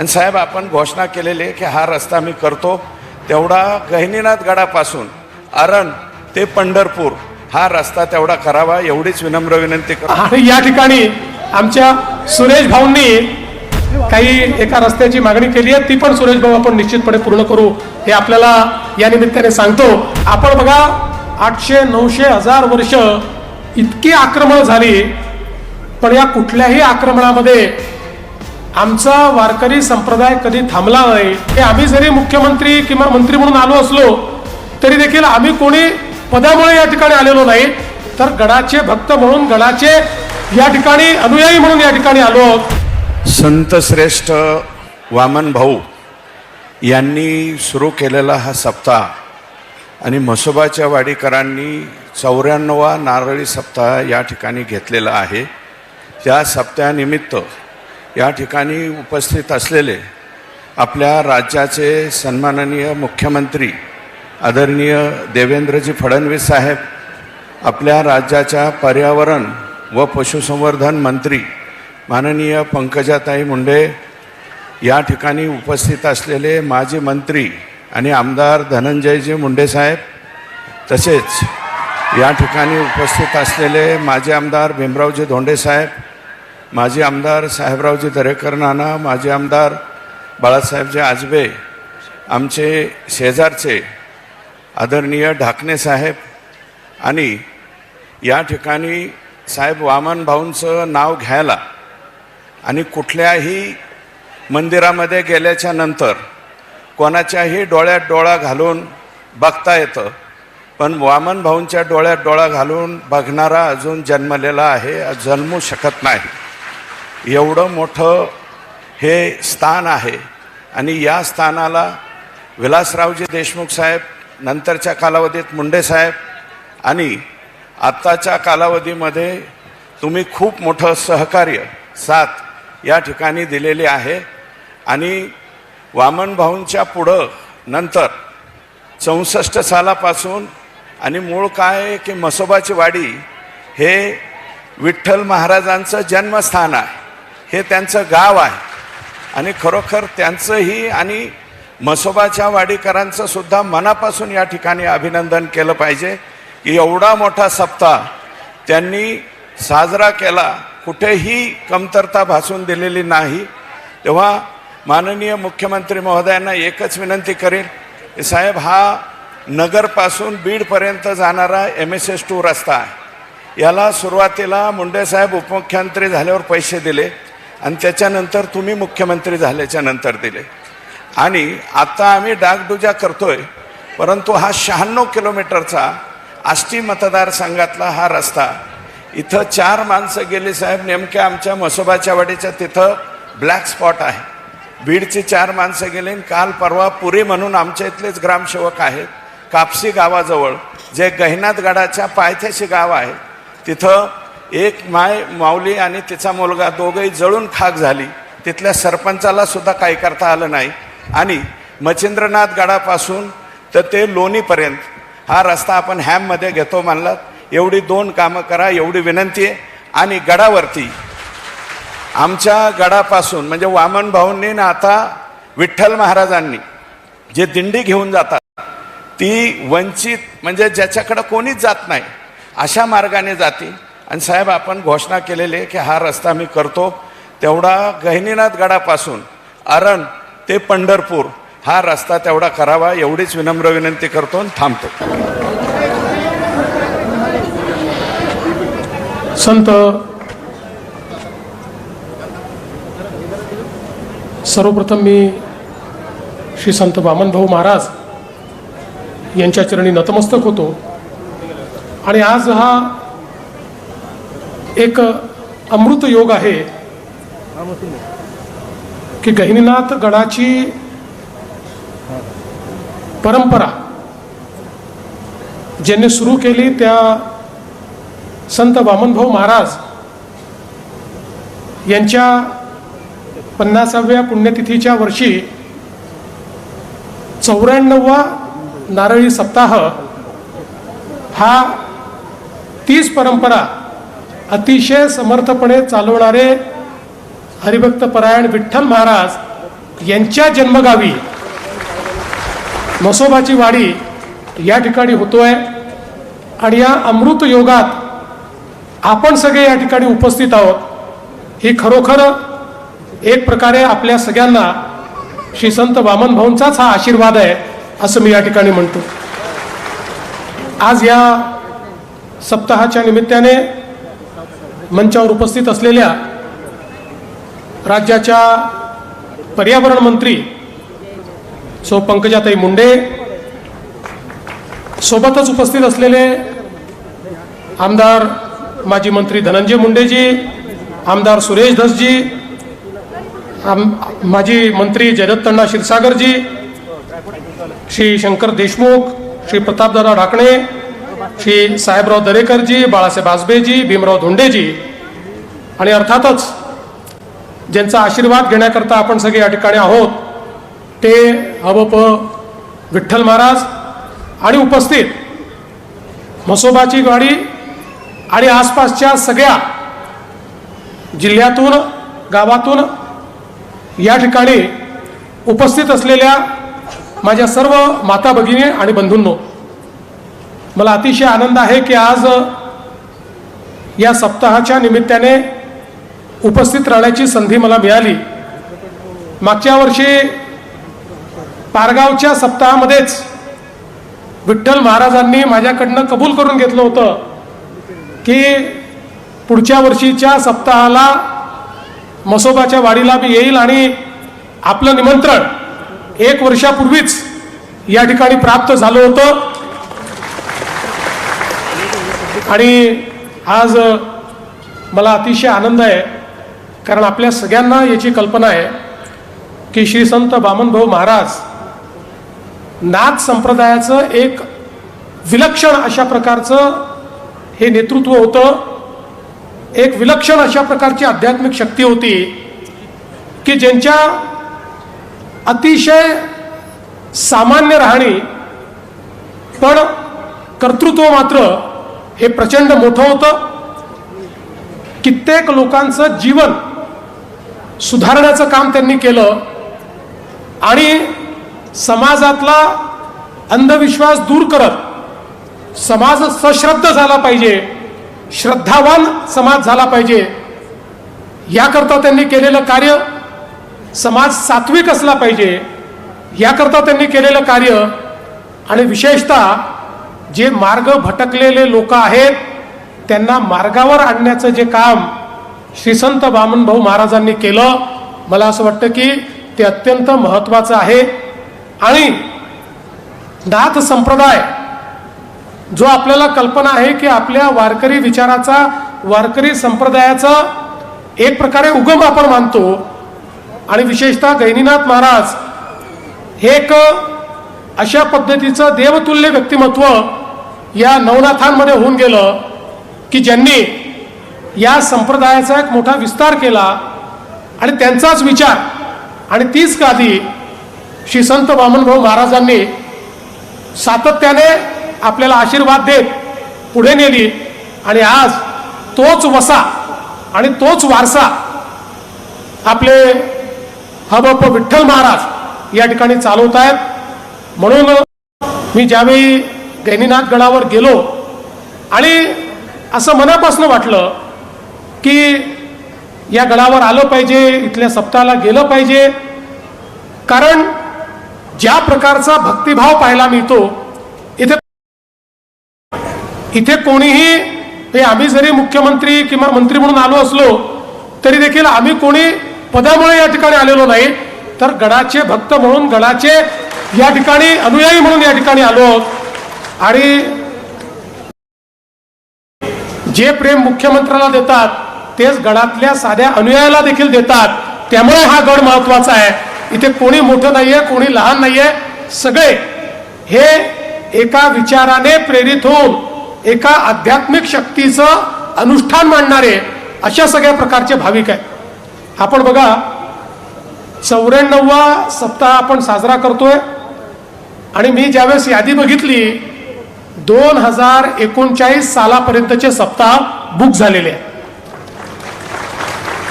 आणि साहेब आपण घोषणा केलेली आहे की हा रस्ता मी करतो तेवढा गहिनीनाथ गडापासून अरण ते पंढरपूर हा रस्ता तेवढा करावा एवढीच विनम्र विनंती करतो। आणि या ठिकाणी आमच्या सुरेश भाऊंनी काही एका रस्त्याची मागणी केली आहे, ती पण सुरेश भाऊ आपण निश्चितपणे पूर्ण करू हे आपल्याला या निमित्ताने सांगतो। आपण बघा 800, 900, 1000 वर्ष इतकी आक्रमण झाली, पण या कुठल्याही आक्रमणामध्ये आमचा वारकरी संप्रदाय कधी थांबला नाही। की आम्ही जरी मुख्यमंत्री किंवा मंत्री म्हणून आलो असलो तरी देखील आम्ही कोणी पदामुळे या ठिकाणी आलेलो नाही, तर गडाचे भक्त म्हणून, गडाचे या ठिकाणी अनुयायी म्हणून या ठिकाणी आलो। संत श्रेष्ठ वामन भाऊ यांनी सुरू केलेला हा सप्ताह आणि म्हसोबाच्या वाडीकरांनी 94वा नारळी सप्ताह या ठिकाणी घेतलेला आहे। त्या सप्ताहानिमित्त या ठिकाणी उपस्थित असलेले आपल्या राज्याचे सन्माननीय मुख्यमंत्री आदरणीय देवेंद्रजी फडणवीस साहेब, आपल्या राज्याच्या पर्यावरण व पशुसंवर्धन मंत्री माननीय पंकजाताई मुंडे, या ठिकाणी उपस्थित असलेले माजी मंत्री आणि आमदार धनंजयजी मुंडे साहेब, तसेच या ठिकाणी उपस्थित असलेले माजी आमदार भीमरावजी धोंडे साहेब, माजी आमदार साहेबरावजी दरेकर नाना, माजी आमदार बाळासाहेबजी आजबे, आमचे शेजारचे आदरणीय ढाकणे साहेब, आणि या ठिकाणी साहेब वामन भाऊंचं नाव घ्यायला आणि कुठल्याही मंदिरामध्ये गेल्याच्या नंतर कोणाच्याही डोळ्यात डोळा घालून बघता येतं, पण वामन भाऊंच्या डोळ्यात डोळा घालून बघणारा अजून जन्मलेला आहे, जन्मू शकत नाही। एवढं मोठं हे स्थान आहे आणि या स्थानाला विलासरावजी देशमुख साहेब, नंतरच्या कालावधीत मुंडे साहेब आणि आत्ताच्या कालावधीमध्ये तुम्ही खूप मोठं सहकार्य, साथ या ठिकाणी दिलेली आहे। आणि वामन भाऊंच्या पुढं नंतर 64 सालापासून, आणि मूळ काय आहे की म्हसोबाची वाडी हे विठ्ठल महाराजांचं जन्मस्थान आहे, हे त्यांचं गाव आहे आणि खरोखर त्यांचंही आणि म्हसोबाच्या वाडीकरांचं सुद्धा मनापासून या ठिकाणी अभिनंदन केलं पाहिजे की एवढा मोठा सप्ताह त्यांनी साजरा केला, कुठेही कमतरता भासून दिलेली नाही। तेव्हा माननीय मुख्यमंत्री महोदयांना एकच विनंती करेल की साहेब, हा नगरपासून बीडपर्यंत जाणारा MSS2 रस्ता आहे, याला सुरुवातीला मुंडे साहेब उपमुख्यमंत्री झाल्यावर पैसे दिले आणि त्याच्यानंतर तुम्ही मुख्यमंत्री झाल्याच्या नंतर दिले, आणि आता आम्ही डागडुजा करतोय, परंतु हा 96 किलोमीटरचा आष्टी मतदारसंघातला हा रस्ता, इथं 4 माणसं गेली साहेब, नेमक्या आमच्या म्हसोबाच्या वाडीच्या तिथं ब्लॅक स्पॉट आहे, बीडची 4 माणसं गेली। काल परवा पुरी म्हणून आमच्या इथलेच ग्रामसेवक आहेत, कापसी गावाजवळ जे गहिनाथ गडाच्या पायथ्याशी गाव आहे, तिथं एक माऊली आणि तिचा मुलगा दोघंही जळून खाक झाली, तिथल्या सरपंचाला सुद्धा काही करता आलं नाही। आणि मच्छिंद्रनाथ गडापासून तर ते लोणीपर्यंत हा रस्ता आपण हॅममध्ये घेतो म्हणलात, एवढी 2 कामं करा एवढी विनंती आहे। आणि गडावरती आमच्या गडापासून म्हणजे वामन भाऊंनी ना आता विठ्ठल महाराजांनी जे दिंडी घेऊन जातात ती वंचित म्हणजे ज्याच्याकडे कोणीच जात नाही अशा मार्गाने जाते। आणि साहेब आपण घोषणा केलेली आहे की हा रस्ता मी करतो तेवढा गहिनीनाथ गडापासून अरण ते पंढरपूर हा रस्ता तेवढा करावा एवढीच विनम्र विनंती करतो आणि थांबतो। संत सर्वप्रथम मी श्री संत वामन भाऊ महाराज यांच्या चरणी नतमस्तक होतो। आणि आज हा एक अमृत योग आहे की गहिनीनाथ गडाची परंपरा ज्यांनी सुरू केली त्या संत वामनभाऊ महाराज यांच्या 50व्या पुण्यतिथीच्या वर्षी 94वा नारळी सप्ताह हा तीच परंपरा अतिशय समर्थपणे चालवणारे हरिभक्त परायण विठ्ठल महाराज यांच्या जन्मगावी म्हसोबाची वाडी या ठिकाणी होतोय आणि या अमृत योगात आपण सगळे या ठिकाणी उपस्थित आहोत। ही खरोखर एक प्रकारे आपल्या सगळ्यांना श्री संत वामन भाऊंचाच हा आशीर्वाद आहे असं मी या ठिकाणी म्हणतो। आज या सप्ताहाच्या निमित्ताने मंचावर उपस्थित असलेल्या राज्याच्या पर्यावरण मंत्री सौ पंकजाताई मुंडे, सोबतच उपस्थित असलेले आमदार माजी मंत्री धनंजय मुंडेजी, आमदार सुरेश धसजी, माजी मंत्री जयदत्तअण्णा क्षीरसागरजी, श्री शंकर देशमुख, श्री प्रतापदादा ढाकणे, श्री साहेबराव दरेकरजी, बाळासाहेब आजबेजी, भीमराव धोंडेजी आणि अर्थातच ज्यांचा आशीर्वाद घेण्याकरता आपण सगळे या ठिकाणी आहोत ते हबप विठ्ठल महाराज आणि उपस्थित म्हसोबाची वाडी आणि आसपासच्या सगळ्या जिल्ह्यातून गावातून या ठिकाणी उपस्थित असलेल्या माझ्या सर्व माता भगिनी आणि बंधूंनो, मला अतिशय आनंद आहे की आज या सप्ताहाच्या निमित्ताने उपस्थित राहण्याची संधी मला मिळाली। मागच्या वर्षी पारगावच्या सप्ताहामध्येच विठ्ठल महाराजांनी माझ्याकडनं कबूल करून घेतलं होतं की पुढच्या वर्षीच्या सप्ताहाला म्हसोबाच्या वाडीला मी येईल आणि आपलं निमंत्रण 1 वर्षापूर्वीच या ठिकाणी प्राप्त झालं होतं आणि आज मला अतिशय आनंद आहे, कारण आपल्या सगळ्यांना याची कल्पना आहे की श्री संत वामनभाऊ महाराज नाथ संप्रदायाचं एक विलक्षण अशा प्रकारचं हे नेतृत्व होतं, एक विलक्षण अशा प्रकारची आध्यात्मिक शक्ती होती की ज्यांच्या अतिशय सामान्य राहणी पण कर्तृत्व मात्र हे प्रचंड मोठं होतं। कित्येक लोकांचं जीवन सुधारण्याचं काम त्यांनी केलं आणि समाजातला अंधविश्वास दूर करत समाज सश्रद्ध झाला पाहिजे, श्रद्धावान समाज झाला पाहिजे याकरता त्यांनी केलेलं कार्य, समाज सात्विक असला पाहिजे याकरता त्यांनी केलेलं कार्य आणि विशेषतः जे मार्ग भटकलेले लोक आहेत त्यांना मार्गावर आणण्याचं जे काम श्री संत वामनभाऊ महाराजांनी केलं, मला असं वाटतं की ते अत्यंत महत्त्वाचं आहे। आणि नाथ संप्रदाय जो आपल्याला कल्पना आहे की आपल्या वारकरी विचाराचा, वारकरी संप्रदायाचा एक प्रकारे उगम आपण मानतो आणि विशेषतः गहिनीनाथ महाराज हे एक अशा पद्धतीचं देवतुल्य व्यक्तिमत्व या नवनाथांमध्ये होऊन गेलं की ज्यांनी या संप्रदायाचा एक मोठा विस्तार केला आणि त्यांचाच विचार आणि तीच गादी श्री संत वामनभाऊ महाराजांनी सातत्याने आपल्याला आशीर्वाद देत पुढे नेली आणि आज तोच वसा आणि तोच वारसा आपले हबप विठ्ठल महाराज या ठिकाणी चालवत आहेत। म्हणून मी ज्यावेळी गहिनीनाथ गडावर गेलो आणि असं मनापासून वाटलं की या गडावर आलं पाहिजे, इथल्या सप्ताहाला गेलं पाहिजे, कारण ज्या प्रकारचा भक्तिभाव पाहायला मिळतो इथे कोणीही हे आम्ही जरी मुख्यमंत्री किंवा मंत्री म्हणून आलो असलो तरी देखील आम्ही कोणी पदामुळे या ठिकाणी आलेलो नाही, तर गडाचे भक्त म्हणून, गडाचे या ठिकाणी अनुयायी म्हणून या ठिकाणी आलो आहोत। आणि जे प्रेम मुख्यमंत्र्याला देतात तेच गडातल्या साध्या अनुयायाला देखील देतात, त्यामुळे हा गड महत्वाचा आहे। इथे कोणी मोठं नाहीये, कोणी लहान नाहीये, सगळे हे एका विचाराने प्रेरित होऊन एका आध्यात्मिक शक्तीचं अनुष्ठान मांडणारे अशा सगळ्या प्रकारचे भाविक आहेत। आपण बघा 94वा सप्ताह आपण साजरा करतोय आणि मी ज्यावेळेस यादी बघितली 2039 सालापर्यंतचे सप्ताह बुक झालेले आहेत।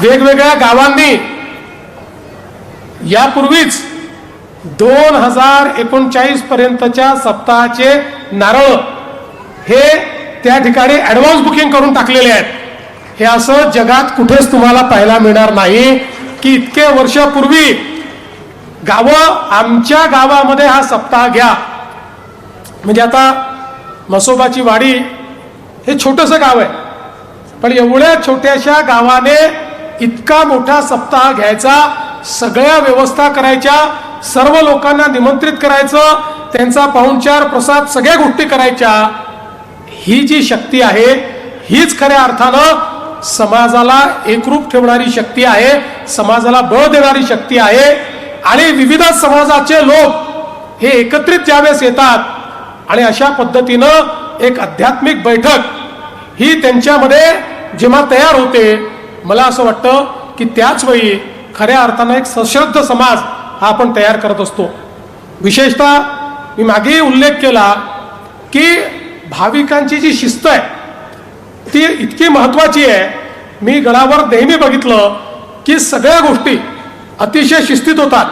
वेगवेगळ्या गावांनी यापूर्वीच 2039 पर्यंतच्या सप्ताहाचे नारळ हे त्या ठिकाणी ॲडव्हान्स बुकिंग करून टाकलेले आहेत. हे असं जगात कुठेच तुम्हाला पाहायला मिळणार नाही की इतके वर्षापूर्वी गावं, आमच्या गावामध्ये हा सप्ताह घ्या. म्हणजे आता म्हसोबाची वाडी हे छोटंसं गाव आहे, पण एवढ्या छोट्याशा गावाने इतका मोठा सप्ताह घ्यायचा, सगळ्या व्यवस्था करायच्या, सर्व लोकांना निमंत्रित करायचं, त्यांचा पाहुणचार प्रसाद सगळ्या गोष्टी करायच्या. ही जी शक्ती आहे हीच खऱ्या अर्थानं समाजाला एकरूप ठेवणारी शक्ती आहे, समाजाला बळ देणारी शक्ती आहे. आणि विविध समाजाचे लोक हे एकत्रित ज्यावेळेस येतात आणि अशा पद्धतीनं एक आध्यात्मिक बैठक ही त्यांच्यामध्ये जेव्हा तयार होते, मला असं वाटतं की त्याच वेळी खऱ्या अर्थानं एक सश्रद्ध समाज हा आपण तयार करत असतो. विशेषतः मी मागेही उल्लेख केला की भाविकांची जी शिस्त आहे ती इतकी महत्वाची आहे. मी गडावर नेहमी बघितलं की सगळ्या गोष्टी अतिशय शिस्तीत होतात.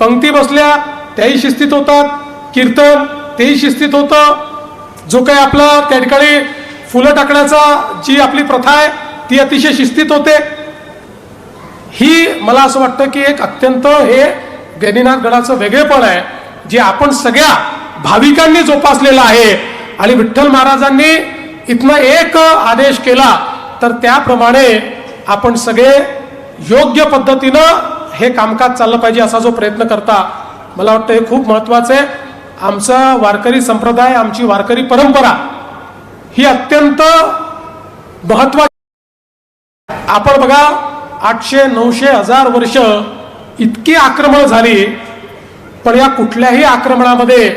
पंक्ती बसल्या त्याही शिस्तीत होतात, कीर्तन तेही शिस्तीत होतं, जो काही आपला त्या ठिकाणी फुलं टाकण्याचा जी आपली प्रथा आहे ती अतिशय शिस्तीत होते. ही मला असं वाटतं की एक अत्यंत हे गहिनीनाथ गडाचं वेगळेपण आहे, जे आपण सगळ्या भाविकांनी जोपासलेलं आहे. आणि विठ्ठल महाराजांनी इथनं एक आदेश केला तर त्याप्रमाणे आपण सगळे योग्य पद्धतीनं हे कामकाज चाललं पाहिजे असा जो प्रयत्न करता, मला वाटतं हे खूप महत्वाचं आहे. आमचा वारकरी संप्रदाय, आमची वारकरी परंपरा ही अत्यंत महत्वाची. आपण बघा 800, 900, 1000 वर्ष इतकी आक्रमण झाली, पण या कुठल्याही आक्रमणामध्ये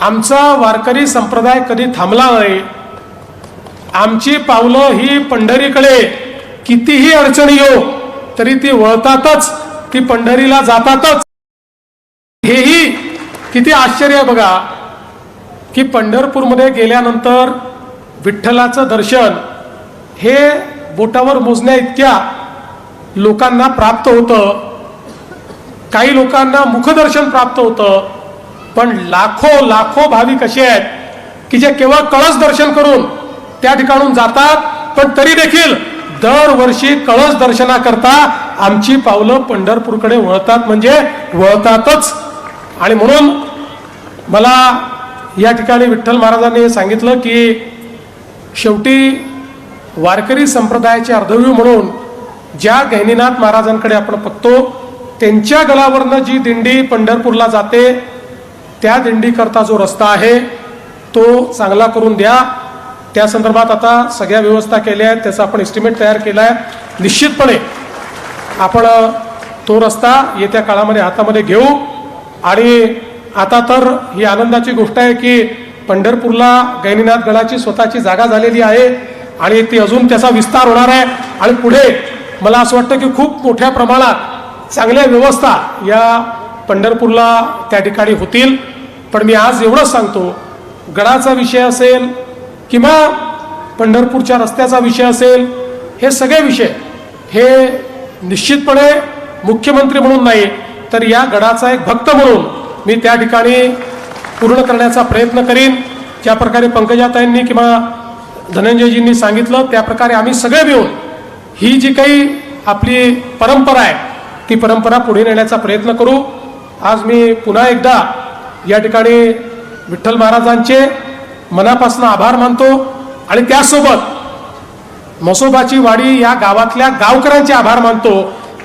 आमचा वारकरी संप्रदाय कधी थांबला नाही. आमची पावलं ही पंढरीकडे कितीही अडचणी येऊ तरी ती वळतातच, ती पंढरीला जातातच. हेही किती आश्चर्य आहे बघा की पंढरपूरमध्ये गेल्यानंतर विठ्ठलाचं दर्शन हे बोटावर मोजण्या इतक्या लोकांना प्राप्त होतं. काही लोकांना मुखदर्शन प्राप्त होतं, पण लाखो लाखो भाविक असे आहेत की जे केवळ कळस दर्शन करून त्या ठिकाणून जातात, पण तरी देखील दरवर्षी कळस दर्शनाकरता आमची पावलं पंढरपूरकडे वळतात, म्हणजे वळतातच. आणि म्हणून मला या ठिकाणी विठ्ठल महाराजांनी सांगितलं की शेवटी वारकरी संप्रदायाचे अर्धवीव म्हणून ज्या गहिनीनाथ महाराजांकडे आपण बघतो, त्यांच्या गलावरनं जी दिंडी पंढरपूरला जाते त्या दिंडीकरता जो रस्ता आहे तो चांगला करून द्या. त्या संदर्भात आता सगळ्या व्यवस्था केल्या आहेत, त्याचा आपण एस्टिमेट तयार केला आहे. निश्चितपणे आपण तो रस्ता येत्या काळामध्ये हातामध्ये घेऊ. आणि आता तर ही आनंदाची गोष्ट आहे की पंढरपूरला गहिनीनाथ गडाची स्वतःची जागा झालेली आहे आणि ती अजून त्याचा विस्तार होणार आहे. आणि पुढे मला असं वाटतं की खूप मोठ्या प्रमाणात चांगल्या व्यवस्था या पंढरपूरला त्या ठिकाणी होतील. पण मी आज एवढंच सांगतो, गडाचा विषय असेल किंवा पंढरपूरच्या रस्त्याचा विषय असेल, हे सगळे विषय हे निश्चितपणे मुख्यमंत्री म्हणून नाही तर या गडाचा एक भक्त म्हणून मी त्या ठिकाणी पूर्ण करण्याचा प्रयत्न करीन. ज्या प्रकारे पंकजाताईंनी किंवा धनंजयजींनी सांगितलं त्याप्रकारे आम्ही सगळे मिळून ही जी काही आपली परंपरा आहे ती परंपरा पुढे नेण्याचा प्रयत्न करू. आज मी पुन्हा एकदा या ठिकाणी विठ्ठल महाराजांचे मनापासून आभार मानतो आणि त्यासोबत म्हसोबाची वाडी या गावातल्या गावकऱ्यांचे आभार मानतो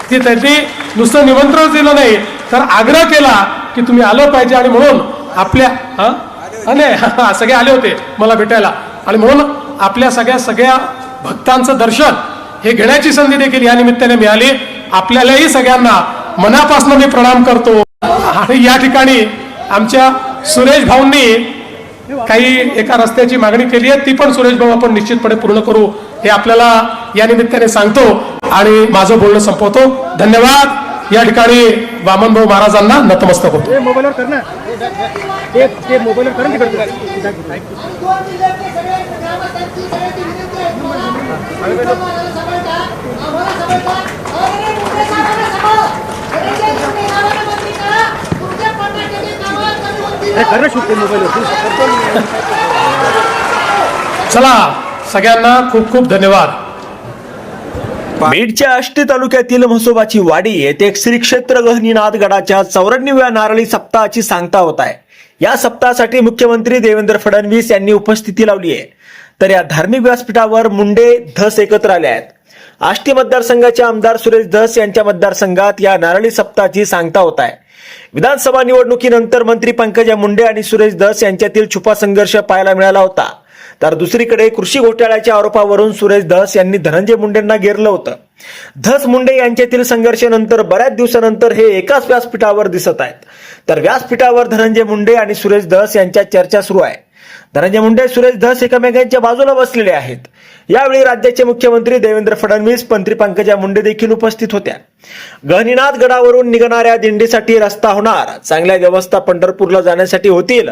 की त्यांनी नुसतं निमंत्रण दिलं नाही तर आग्रह केला की तुम्ही आलं पाहिजे. आणि म्हणून आपल्या सगळे आले होते मला भेटायला, आणि म्हणून आपल्या सगळ्या भक्तांचं दर्शन हे घेण्याची संधी देखील या निमित्ताने मिळाली. आपल्यालाही सगळ्यांना मनापासून मी प्रणाम करतो. आणि या ठिकाणी आमच्या सुरेश भाऊंनी काही एका रस्त्याची मागणी केली आहे, ती पण सुरेश भाऊ आपण निश्चितपणे पूर्ण करू हे आपल्याला या निमित्ताने सांगतो आणि माझं बोलणं संपवतो. धन्यवाद. या ठिकाणी वामन भाऊ महाराजांना नतमस्तक होतो. मोबाईलवर कर ना, ते मोबाईलवर कर ना. अरे कर ना शूट ते मोबाईलवर चला सगळ्यांना खूप खूप धन्यवाद. बीडच्या आष्टी तालुक्यातील म्हसोबाची वाडी येथे श्री क्षेत्र गहनीनाथ गडाच्या 94व्या नारळी सप्ताहाची सांगता होत आहे. या सप्ताहासाठी मुख्यमंत्री देवेंद्र फडणवीस यांनी उपस्थिती लावली आहे. तर या धार्मिक व्यासपीठावर मुंडे धस एकत्र आले आहेत. आष्टी मतदारसंघाचे आमदार सुरेश धस यांच्या मतदारसंघात या नारळी सप्ताहाची सांगता होत आहे. विधानसभा निवडणुकीनंतर मंत्री पंकजा मुंडे आणि सुरेश धस यांच्यातील छुपा संघर्ष पाहायला मिळाला होता. तर दुसरीकडे कृषी घोटाळ्याच्या आरोपावरून सुरेश धस यांनी धनंजय मुंडेंना घेरलं होतं. धस मुंडे यांच्यातील संघर्षानंतर बऱ्याच दिवसानंतर हे एकाच व्यासपीठावर दिसत आहेत. तर व्यासपीठावर धनंजय मुंडे आणि सुरेश धस यांच्यात चर्चा सुरू आहे. धनंजय मुंडे सुरेश धस एकमेकांच्या बाजूला बसलेले आहेत. यावेळी राज्याचे मुख्यमंत्री देवेंद्र फडणवीस, मंत्री पंकजा मुंडे देखील उपस्थित होत्या. गहनीनाथ गडावरून निघणाऱ्या दिंडीसाठी रस्ता होणार, चांगल्या व्यवस्था पंढरपूरला जाण्यासाठी होतील,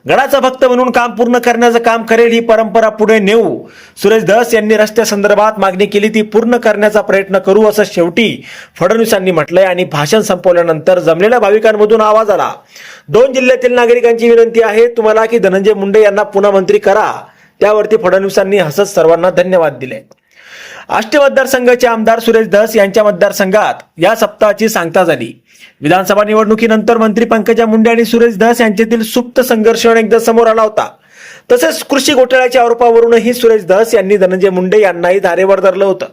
गडाचा भक्त म्हणून काम पूर्ण करण्याचं काम करेल, ही परंपरा पुढे नेऊ. सुरेश धस यांनी रस्त्यासंदर्भात मागणी केली ती पूर्ण करण्याचा प्रयत्न करू असं शेवटी फडणवीसांनी म्हटलंय. आणि भाषण संपवल्यानंतर जमलेल्या भाविकांमधून आवाज आला, 2 जिल्ह्यातील नागरिकांची विनंती आहे तुम्हाला की धनंजय मुंडे यांना पुन्हा मंत्री करा. त्यावरती फडणवीसांनी हसत सर्वांना धन्यवाद दिले. आष्टी मतदारसंघाचे आमदार सुरेश धस यांच्या मतदारसंघात या सप्ताहाची सांगता झाली. विधानसभा निवडणुकीनंतर मंत्री पंकजा मुंडे आणि सुरेश धस यांच्यातील सुप्त संघर्ष अनेकदा समोर आला होता. तसेच कृषी घोटाळ्याच्या आरोपावरूनही सुरेश धस यांनी धनंजय मुंडे यांनाही धारेवर धरलं होतं.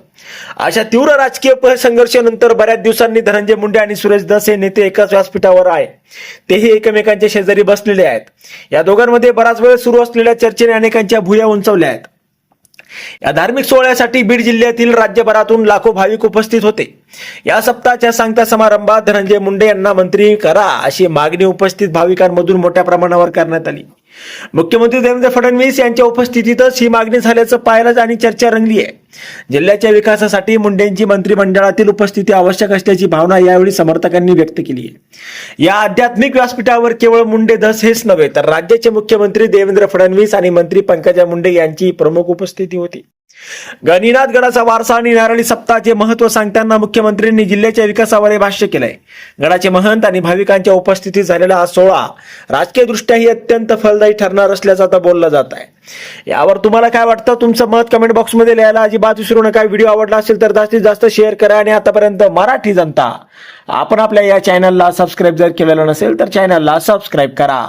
अशा तीव्र राजकीय संघर्षानंतर बऱ्याच दिवसांनी धनंजय मुंडे आणि सुरेश धस हे नेते एकाच व्यासपीठावर आहे. तेही एकमेकांच्या शेजारी बसलेले आहेत. या दोघांमध्ये बराच वेळ सुरू असलेल्या चर्चेने अनेकांच्या भुया उंचावल्या आहेत. या धार्मिक सोहळ्यासाठी बीड जिल्ह्यातील राज्यभरातून लाखो भाविक उपस्थित होते. या सप्ताहाच्या सांगता समारंभात धनंजय मुंडे यांना मंत्री करा अशी मागणी उपस्थित भाविकांमधून मोठ्या प्रमाणावर करण्यात आली. मुख्यमंत्री देवेंद्र फडणवीस यांच्या उपस्थितीतच ही मागणी झाल्याचं पाहायला आणि चर्चा रंगली आहे. जिल्ह्याच्या विकासासाठी मुंडेंची मंत्रिमंडळातील उपस्थिती आवश्यक असल्याची भावना यावेळी समर्थकांनी व्यक्त केली आहे. या आध्यात्मिक व्यासपीठावर केवळ मुंडे धस हेच नव्हे तर राज्याचे मुख्यमंत्री देवेंद्र फडणवीस आणि मंत्री पंकजा मुंडे यांची प्रमुख उपस्थिती होती. गहनीनाथ गडाचा वारसा आणि नारळी सप्ताहाचे महत्व सांगताना मुख्यमंत्र्यांनी जिल्ह्याच्या विकासावर भाष्य केलंय. गडाचे महंत आणि भाविकांच्या उपस्थितीत झालेला हा सोहळा राजकीय दृष्ट्याही अत्यंत फलदायी ठरणार असल्याचं आता बोललं जात आहे. यावर तुम्हाला काय वाटतं? तुमचं मत कमेंट बॉक्समध्ये लिहायला अजिबात विसरू नका. व्हिडिओ आवडला असेल तर जास्तीत जास्त शेअर करा. आणि आतापर्यंत मराठी जनता आपण आपल्या या चॅनलला सबस्क्राईब जर केलेलं नसेल तर चॅनलला सबस्क्राईब करा.